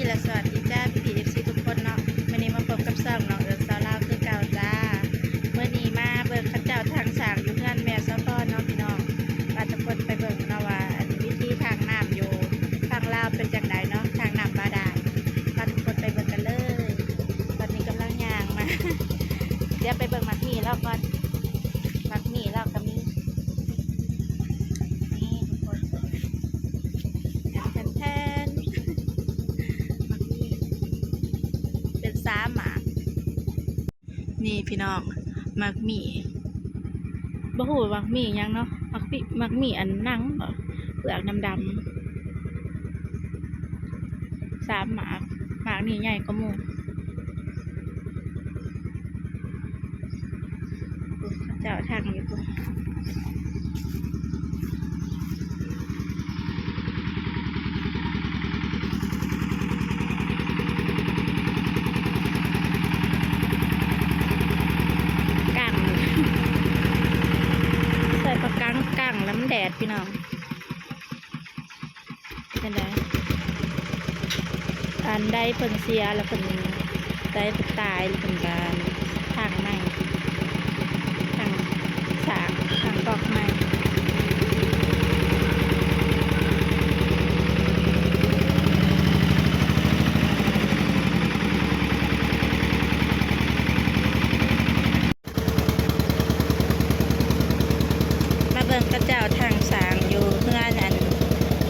และสวัสดีจ้าพี่เอฟซีทุกคนเนาะวันนี้มาพบกับซ่องน้องเอิร์ธสาวลาวคือเก่าจ้าเมื่อนี้มาเบิกข้าเจ้าทางสางอยู่เพื่อนแม่ซะพ่อเนาะพี่น้องมาทุกคนไปเบิกเนาะว่าวิธีทางน้ำอยู่ทางลาวเป็นจังไดเนาะทางน้ำบาดาลมาทุกคนไปเบิกกันเลยตอนนี้กำลังย่างมา เดี๋ยวไปเบิกมักมีแล้วก่อนมักมีแล้วก็มีนี่ทุกคนแทนเป็นซ้าหมานี่พี่น้องมักมีบ่ฮู้ว่ามักมีหยังเนาะมักมีอันหนังบ่เปลือกดำซ้าหมากนี่ใหญ่กว่าหมู่เจ้าทางอยู่พุ่นกั้งใส่ปลากั้งแล้วมันแดดพี่น้องเป็นไงอันได้เพิ่นเสียแล้วเพิ่นได้ตายเพิ่นการทางใหม่ทางสากทางกอกใหม่มาเบิ่งกระเจ้าทางสางอยู่เพื่อนอัน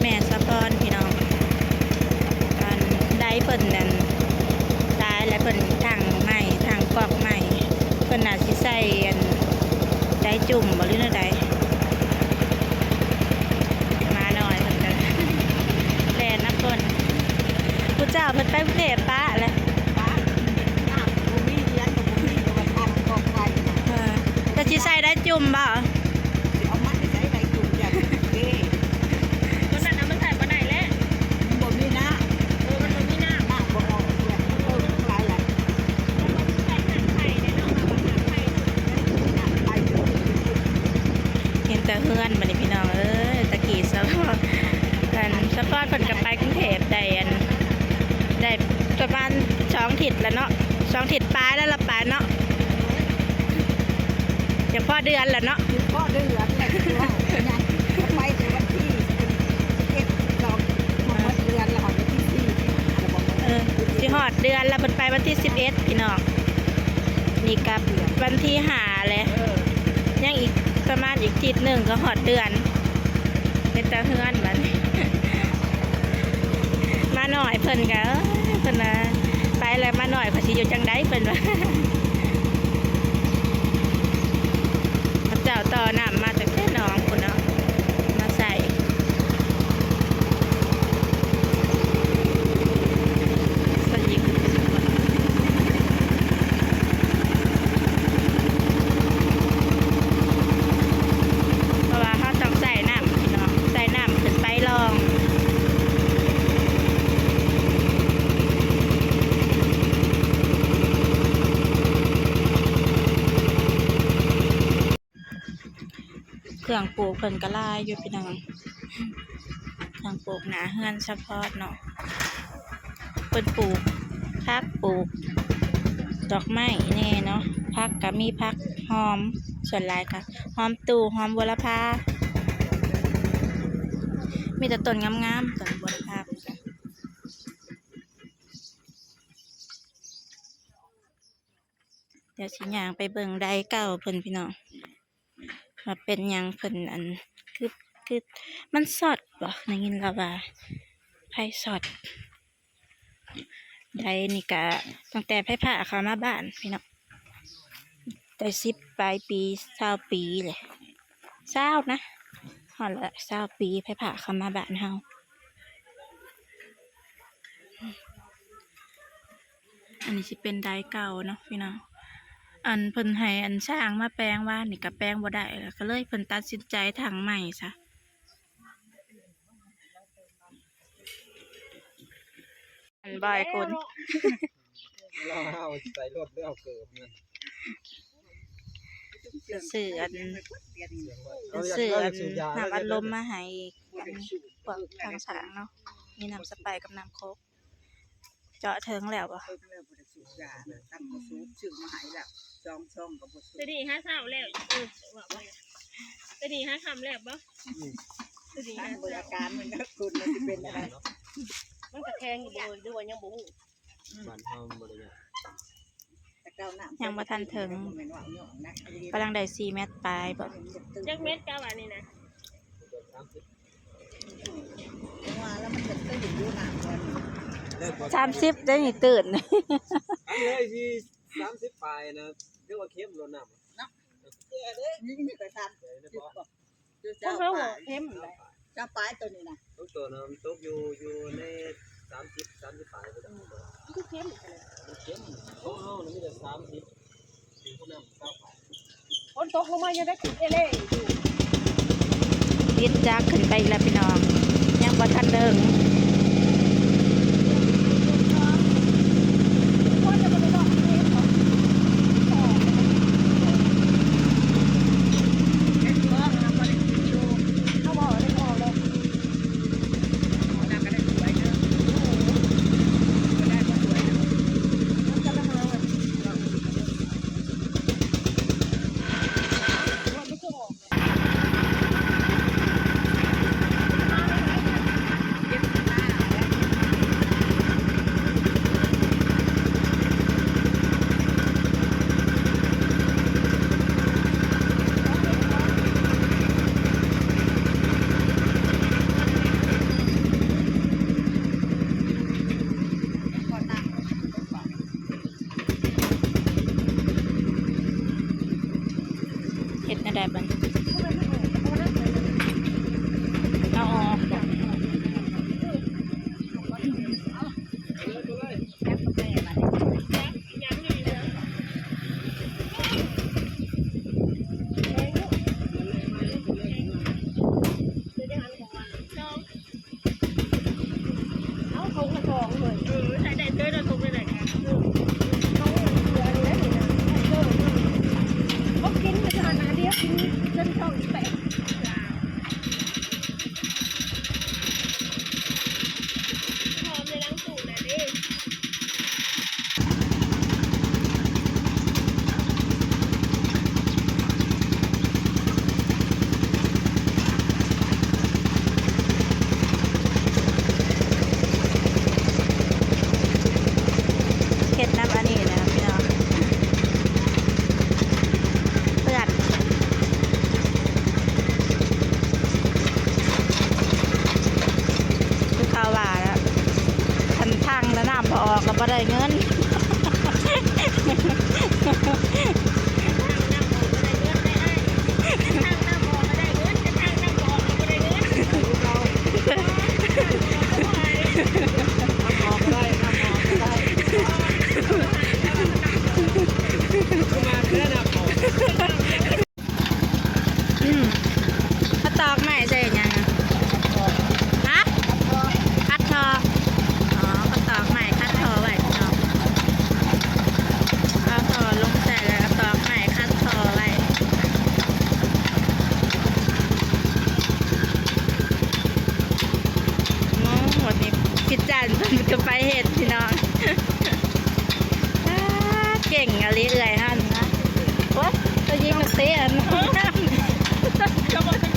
แม่สะพอนพี่น้องอันได้เพิ่นนั่นตายแล้วเพิ่นทางใหม่ทางกอกใหม่เพิ่นน่าสิใส่อันได้จุ่มบ่หรือใดมาหน่อยเพิ่นกันแลนนะคนผู้เจ้าเพิ่นไปกรุงเทพป้าเลยจะสิใส่ได้จุ่มบ่แต่เฮือนบัดนี้พี่น้องเอ้ยตะกี้สะพอนกันสะพอนเพิ่นก็ไปกรุงเทพได้ประมาณ2 ทิศแล้วเนาะ2 ทิศปลายแล้วละปลายเนาะจะพอเดือนแล้วเนาะพอเดือนแล้วไปในวันที่11เราหมดเดือนแล้ววันที่สิฮอดเดือนแล้วเพิ่นไปวันที่11พี่น้องนี่กับวันที่5เลยยังอีกประมาณอีกทิศหนึ่งก็หอดเดือนเป็นตาเฮือนมัน มาหน่อยเพิ่นก็เพิ่นนะไปแล้วมาหน่อยพอสิอยู่จังไดเพิ่นว่าพระเจ้าต่อน้ำมาจากแค่น้องคนเนาะมาใส่สยิงเครื่องปลูกเพิ่นก็ลายอยู่พี่น้องเครื่องปลูกหนาเฮือนเฉพาะเนาะเพิ่นปลูกผักปลูกดอกไม้นี่เนาะผักก็มีผักหอมส่วนหลายค่ะหอมตู่หอมบัวละพามีแต่ต้นงามๆต้นบัวละพาเดี๋ยวสิย่างไปเบิ่งได้เก่าเพิ่นพี่น้องมาเป็นยังเพิ่นอันคือมันสดบ่ในยินเราว่าไผ่สดได้นี่กะตั้งแต่ไผ่ผ่าเขามาบ้านพี่น้องได้10 ปลายปี20 ปีเลย20นะฮอดละ20 ปีไผ่ผ่าเขามาบ้านเฮาอันนี้สิเป็นได้เก่าเนาะพี่น้องอันเพิ่นให้อันช่างมาแปลงว่านี่ก็แปลงบ่ได้แล้วก็เลยเพิ่นตัดสินใจทางใหม่ซะอันบ่ายคนเราใส่รถแล้วเกิบเนี่ยซื้ออันน้ำอัดลมมาให้พวกทางสางเนาะมีน้ำสไปร์กับน้ำโค้ก เจาะเถิงแล้วบ่ เพิ่งเริ่มบริสุทธิ์ยาน่ะตั้งบ่สูบชื่อมาใหายแล้วช่องกับบ่สูบ จะดี5เช้าแล้วว่าไปจะดี5ค่ำแล้วบ่จะดี ตั้ง 5 เบื่อ เช้า อาการมันก็คุณมันสิเป็นอะไร มันก็แทงอยู่บ่ด้วยว่ายังบ่ฮู้ บ้านเฮาบ่ได้ยาก แต่เก้าน้ำ ยังบ่ทันถึง แม่นว่าเอาหยองนะ กำลังได้4เมตรปลายบ่ จักเม็ดกะว่านี่นะ จังหวะแล้วมันจะตื่นอยู่หนักก่อน เลิกบ่ 30ได้นี่ตื่น อันเลยที่30ปลายนะเรียกว่าเข้มรถน้ำ แก่เด้นี่นี่ก็ทัน เดี๋ยวนะ จุด บ่ บ่จุด พว เจ้าก เขา ป หั ลา วย เข้มเลย เจ้าปลายตัวนี้นะ ทุกตัวน้ำตกอยู่ใน30ปลายไปจัง คือเข้มเลย เข้มของเฮานี่มีแต่30ถึงผู้นำ9ปลาย ฝนตกลงมายังได้ติดเอเล่อยู่ ติดจักขึ้นไปอีกแล้วพี่น้องยังบ่ทันเดิง ว่าจะบ่ได้ดอกเม็ดบ่ เฮ็ดบ่เราบ่ได้กินอยู่ เอาบ่ได้บ่เลย เอาน้ำก็ได้สวยเด้อบ่ได้บ่สวยเด้อ มันจะละมาว่าไม่คือออก เก็บหน้าแล้ว ก่อนนั่ง เฮ็ดแนวใดบัดเอาออกบ่ แอปกาแฟมาเนี่ย ยังอยู่เลย เอาเขากระทองเลย ใช้ได้เด้อเราตกไปไหนกัน เขาเหลือนี่แล้วนี่นะเขากินไปทานอาเดียวกินจนท้องแตก พร้อมในล้างสูตรนะดิ เฮ็ดน้ำอันนี้นะพี่น้องเพื่อนลูกค้าว่าแล้วคันทางแล้วน้ำพอออกก็บ่ได้เงิน ทางน้ำออกก็ได้เงินได้ทางน้ำออกก็ได้เงิน ออกได้ทำออกได้ มาเพื่อนน่ะออก ถ้าตอกใหม่ใส่ยังฮะคัดทออ๋อก็ตอกใหม่คัดทอไว้เนาะเอาทอลงใส่แล้วก็ตอกใหม่คัดทอไว้มองหมดนี่คิดจันเพิ่นก็ไปเห็ดพี่น้อง เก่งอะไรเอื่อยฮั่นนะโอ๊ยตัวยิงมาเตะอันน้อง จะบอกไป